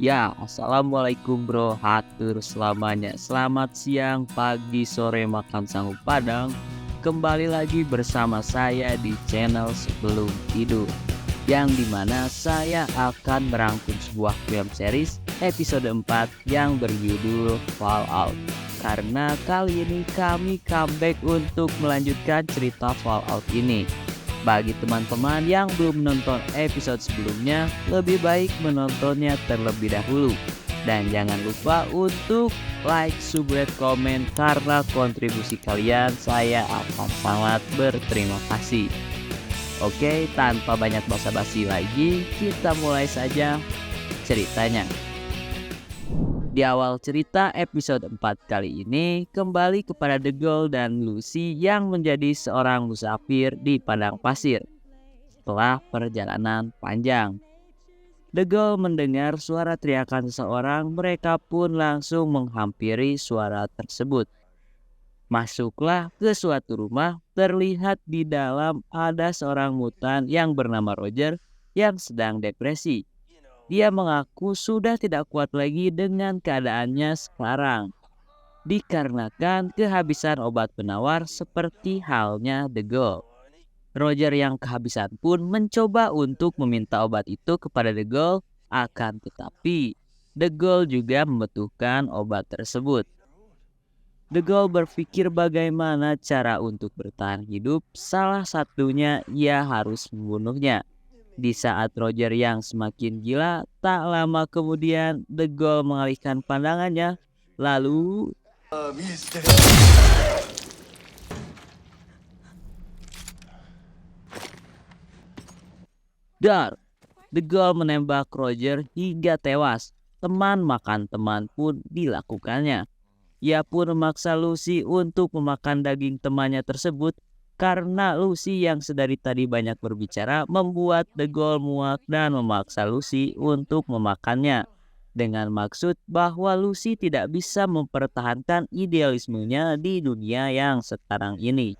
Ya, assalamualaikum bro, hatur selamanya. Selamat siang, pagi, sore, makan sanggup padang. Kembali lagi bersama saya di channel Sebelum Tidur, yang dimana saya akan merangkum sebuah film series episode 4 yang berjudul Fallout. Karena kali ini kami comeback untuk melanjutkan cerita Fallout ini. Bagi teman-teman yang belum menonton episode sebelumnya, lebih baik menontonnya terlebih dahulu. Dan jangan lupa untuk like, subscribe, komen, karena kontribusi kalian saya akan sangat berterima kasih. Oke, tanpa banyak basa-basi lagi, kita mulai saja ceritanya. Di awal cerita episode 4 kali ini kembali kepada The Girl dan Lucy yang menjadi seorang musafir di padang pasir. Setelah perjalanan panjang, The Girl mendengar suara teriakan seseorang, mereka pun langsung menghampiri suara tersebut. Masuklah ke suatu rumah, terlihat di dalam ada seorang mutan yang bernama Roger yang sedang depresi. Dia mengaku sudah tidak kuat lagi dengan keadaannya sekarang, dikarenakan kehabisan obat penawar seperti halnya The Girl. Roger yang kehabisan pun mencoba untuk meminta obat itu kepada The Girl, akan tetapi The Girl juga membutuhkan obat tersebut. The Girl berpikir bagaimana cara untuk bertahan hidup, salah satunya ia harus membunuhnya. Di saat Roger yang semakin gila, tak lama kemudian The Girl mengalihkan pandangannya, lalu dar, The Girl menembak Roger hingga tewas. Teman makan teman pun dilakukannya. Ia pun memaksa Lucy untuk memakan daging temannya tersebut, karena Lucy yang sedari tadi banyak berbicara membuat The Girl muak dan memaksa Lucy untuk memakannya, dengan maksud bahwa Lucy tidak bisa mempertahankan idealismenya di dunia yang sekarang ini.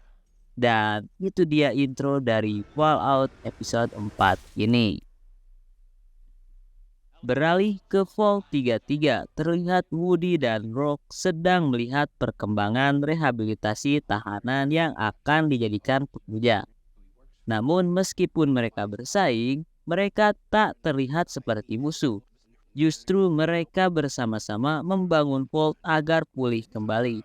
Dan itu dia intro dari Fallout episode 4 ini. Beralih ke Vault 33, terlihat Woody dan Rock sedang melihat perkembangan rehabilitasi tahanan yang akan dijadikan pekerja. Namun meskipun mereka bersaing, mereka tak terlihat seperti musuh. Justru mereka bersama-sama membangun Vault agar pulih kembali,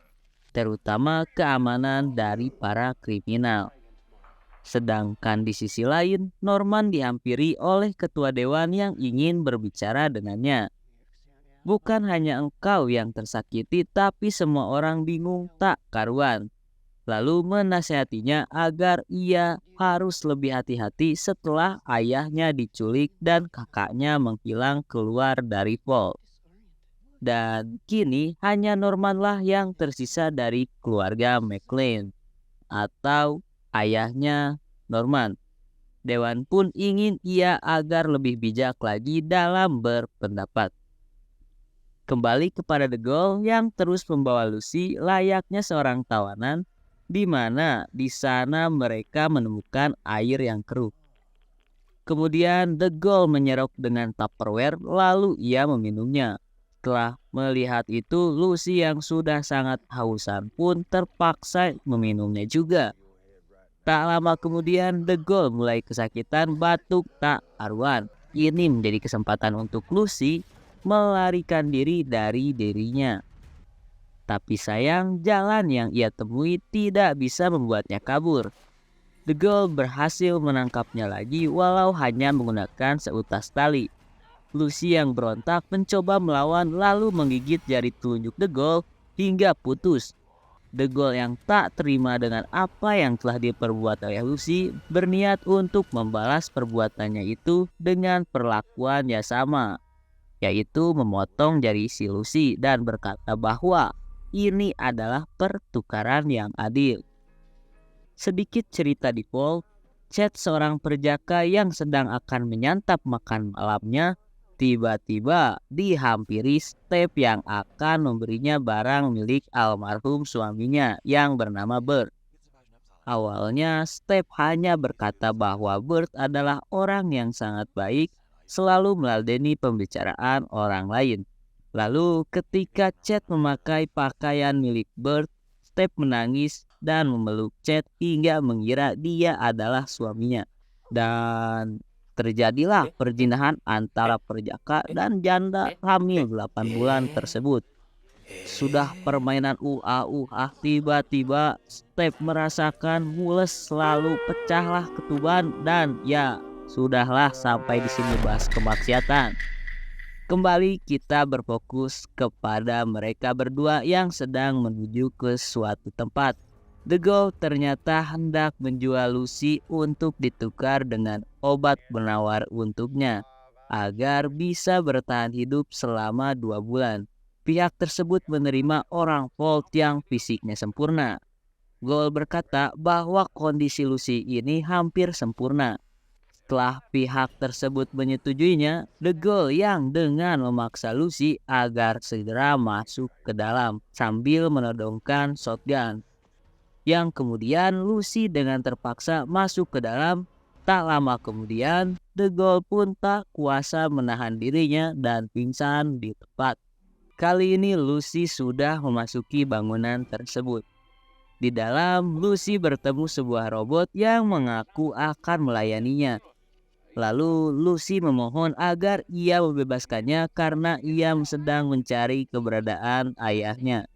terutama keamanan dari para kriminal. Sedangkan di sisi lain, Norman dihampiri oleh ketua dewan yang ingin berbicara dengannya. Bukan hanya engkau yang tersakiti, tapi semua orang bingung tak karuan. Lalu menasihatinya agar ia harus lebih hati-hati setelah ayahnya diculik dan kakaknya menghilang keluar dari Vault. Dan kini hanya Normanlah yang tersisa dari keluarga McLean atau ayahnya Norman. Dewan pun ingin ia agar lebih bijak lagi dalam berpendapat. Kembali kepada The Girl yang terus membawa Lucy layaknya seorang tawanan, di mana di sana mereka menemukan air yang keruh. Kemudian The Girl menyerok dengan Tupperware, lalu ia meminumnya. Setelah melihat itu, Lucy yang sudah sangat hausan pun terpaksa meminumnya juga. Tak lama kemudian The Girl mulai kesakitan batuk tak karuan. Ini menjadi kesempatan untuk Lucy melarikan diri dari dirinya. Tapi sayang, jalan yang ia temui tidak bisa membuatnya kabur. The Girl berhasil menangkapnya lagi walau hanya menggunakan seutas tali. Lucy yang berontak mencoba melawan lalu menggigit jari telunjuk The Girl hingga putus. The Girl yang tak terima dengan apa yang telah diperbuat oleh Lucy berniat untuk membalas perbuatannya itu dengan perlakuan yang sama, yaitu memotong jari si Lucy dan berkata bahwa ini adalah pertukaran yang adil. Sedikit cerita di Vault, Chad seorang perjaka yang sedang akan menyantap makan malamnya tiba-tiba dihampiri Step yang akan memberinya barang milik almarhum suaminya yang bernama Bert. Awalnya Step hanya berkata bahwa Bert adalah orang yang sangat baik selalu meladeni pembicaraan orang lain. Lalu ketika Chad memakai pakaian milik Bert, Step menangis dan memeluk Chad hingga mengira dia adalah suaminya. Dan terjadilah perzinahan antara perjaka dan janda hamil 8 bulan tersebut. Sudah permainan tiba-tiba Step merasakan mules, lalu pecahlah ketuban dan ya sudahlah, sampai di sini bahas kemaksiatan. Kembali kita berfokus kepada mereka berdua yang sedang menuju ke suatu tempat. The Ghoul ternyata hendak menjual Lucy untuk ditukar dengan obat penawar untuknya agar bisa bertahan hidup selama 2 bulan. Pihak tersebut menerima orang Vault yang fisiknya sempurna. Ghoul berkata bahwa kondisi Lucy ini hampir sempurna. Setelah pihak tersebut menyetujuinya, The Ghoul yang dengan memaksa Lucy agar segera masuk ke dalam sambil menodongkan shotgun. Yang kemudian Lucy dengan terpaksa masuk ke dalam. Tak lama kemudian, The Ghoul pun tak kuasa menahan dirinya dan pingsan di tempat. Kali ini Lucy sudah memasuki bangunan tersebut. Di dalam, Lucy bertemu sebuah robot yang mengaku akan melayaninya. Lalu Lucy memohon agar ia membebaskannya karena ia sedang mencari keberadaan ayahnya.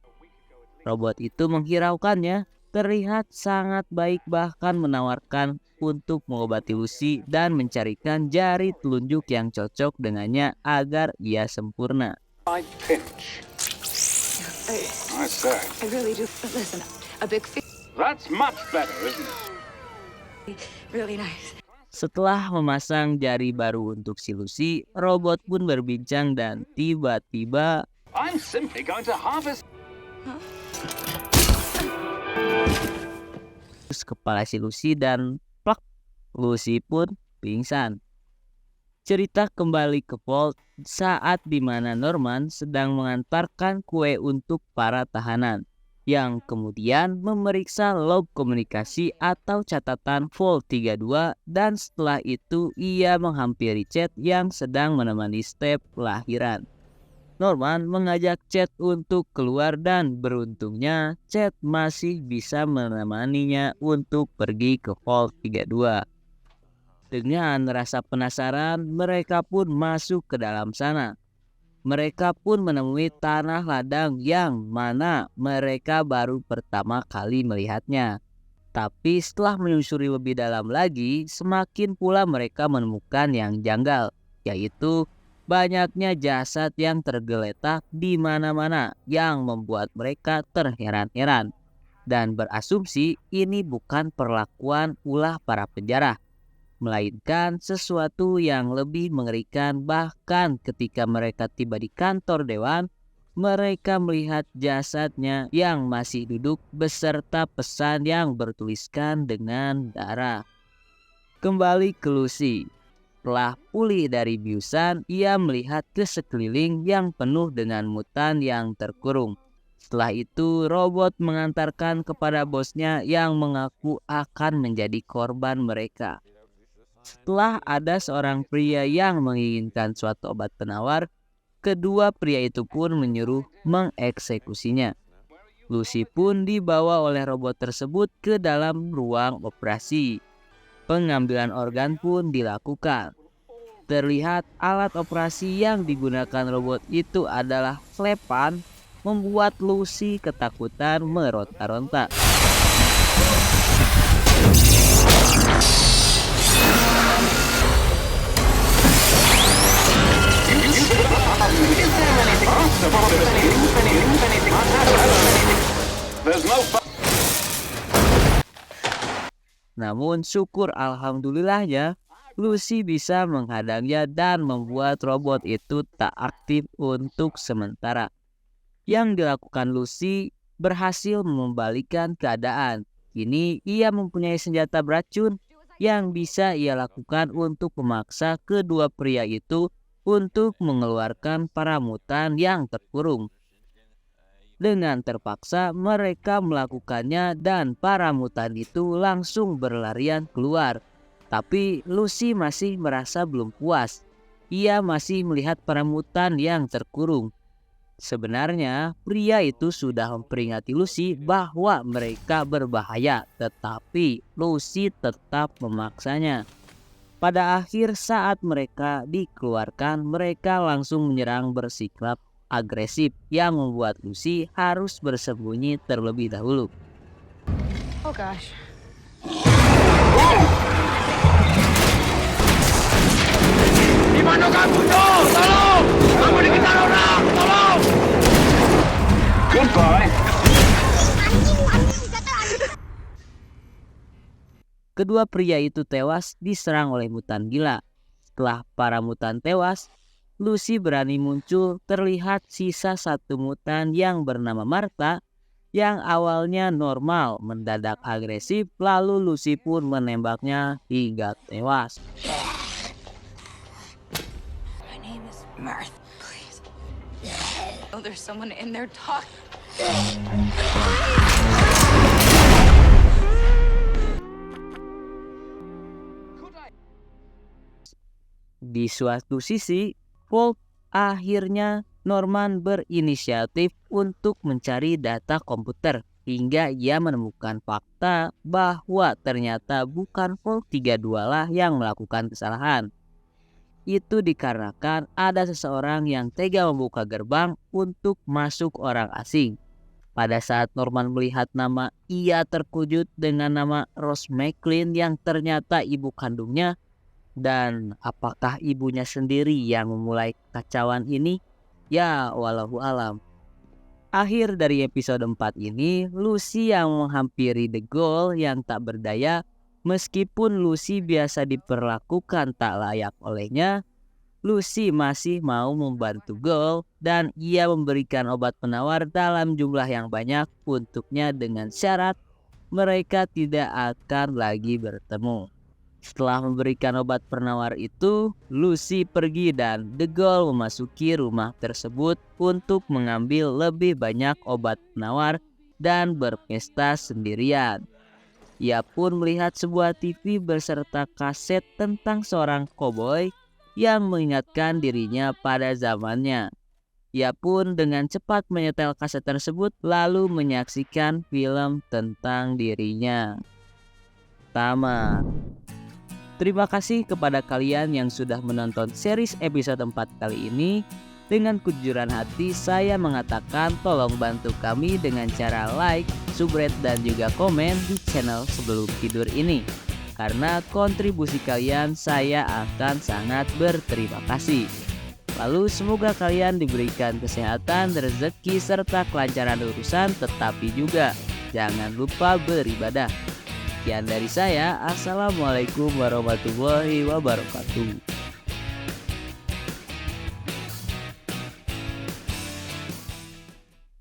Robot itu menghiraukannya, terlihat sangat baik, bahkan menawarkan untuk mengobati Lucy dan mencarikan jari telunjuk yang cocok dengannya agar ia sempurna. I really do. But listen, a big That's much better, isn't it? really nice. Setelah memasang jari baru untuk si Lucy, robot pun berbincang dan tiba-tiba I'm simply going to harvest. kepala si Lucy dan plak, Lucy pun pingsan. Cerita kembali ke Vault saat dimana Norman sedang mengantarkan kue untuk para tahanan, yang kemudian memeriksa log komunikasi atau catatan Vault 32, dan setelah itu ia menghampiri Chad yang sedang menemani Step lahiran. Norman mengajak Chad untuk keluar dan beruntungnya Chad masih bisa menemaninya untuk pergi ke Vault 32. Dengan rasa penasaran, mereka pun masuk ke dalam sana. Mereka pun menemui tanah ladang yang mana mereka baru pertama kali melihatnya. Tapi setelah menyusuri lebih dalam lagi, semakin pula mereka menemukan yang janggal, yaitu banyaknya jasad yang tergeletak di mana-mana yang membuat mereka terheran-heran dan berasumsi ini bukan perlakuan ulah para penjara, melainkan sesuatu yang lebih mengerikan. Bahkan ketika mereka tiba di kantor dewan, mereka melihat jasadnya yang masih duduk beserta pesan yang bertuliskan dengan darah. Kembali ke Lucy. Setelah pulih dari biusan, ia melihat ke sekeliling yang penuh dengan mutan yang terkurung. Setelah itu, robot mengantarkan kepada bosnya yang mengaku akan menjadi korban mereka. Setelah ada seorang pria yang menginginkan suatu obat penawar, kedua pria itu pun menyuruh mengeksekusinya. Lucy pun dibawa oleh robot tersebut ke dalam ruang operasi. Pengambilan organ pun dilakukan. Terlihat alat operasi yang digunakan robot itu adalah flepan, membuat Lucy ketakutan meronta-ronta. Namun syukur alhamdulillahnya, Lucy bisa menghadangnya dan membuat robot itu tak aktif untuk sementara. Yang dilakukan Lucy berhasil membalikan keadaan. Kini ia mempunyai senjata beracun yang bisa ia lakukan untuk memaksa kedua pria itu untuk mengeluarkan para mutan yang terkurung. Dengan terpaksa mereka melakukannya dan para mutan itu langsung berlarian keluar. Tapi Lucy masih merasa belum puas. ia masih melihat para mutan yang terkurung. Sebenarnya pria itu sudah memperingati Lucy bahwa mereka berbahaya, tetapi Lucy tetap memaksanya. Pada akhir saat mereka dikeluarkan, mereka langsung menyerang bersikap agresif yang membuat Lucy harus bersembunyi terlebih dahulu. Oh gosh. Di mana kamu tuh? Tolong! Kamu dikejar orang! Tolong! Goodbye. Kedua pria itu tewas diserang oleh mutan gila. Setelah para mutan tewas, Lucy berani muncul. Terlihat sisa satu mutan yang bernama Martha yang awalnya normal mendadak agresif, lalu Lucy pun menembaknya hingga tewas. My name is Mirth. Please. Oh, there's someone in there talking. Di suatu sisi, Walt akhirnya Norman berinisiatif untuk mencari data komputer hingga ia menemukan fakta bahwa ternyata bukan Vault 32 lah yang melakukan kesalahan. Itu dikarenakan ada seseorang yang tega membuka gerbang untuk masuk orang asing. Pada saat Norman melihat nama, ia terkejut dengan nama Rose McLean yang ternyata ibu kandungnya. Dan apakah ibunya sendiri yang memulai kekacauan ini? Ya, walau alam. Akhir dari episode 4 ini, Lucy yang menghampiri The Ghoul yang tak berdaya. Meskipun Lucy biasa diperlakukan tak layak olehnya, Lucy masih mau membantu Ghoul dan ia memberikan obat penawar dalam jumlah yang banyak untuknya dengan syarat mereka tidak akan lagi bertemu. Setelah memberikan obat penawar itu, Lucy pergi dan The Ghoul memasuki rumah tersebut untuk mengambil lebih banyak obat penawar dan berpesta sendirian. Ia pun melihat sebuah TV beserta kaset tentang seorang koboi yang mengingatkan dirinya pada zamannya. Ia pun dengan cepat menyetel kaset tersebut lalu menyaksikan film tentang dirinya. Tamat. Terima kasih kepada kalian yang sudah menonton series episode 4 kali ini. Dengan kejujuran hati saya mengatakan tolong bantu kami dengan cara like, subscribe dan juga komen di channel Sebelum Tidur ini. Karena kontribusi kalian saya akan sangat berterima kasih. Lalu semoga kalian diberikan kesehatan, rezeki serta kelancaran urusan, tetapi juga jangan lupa beribadah. Sekian dari saya. Assalamualaikum warahmatullahi wabarakatuh.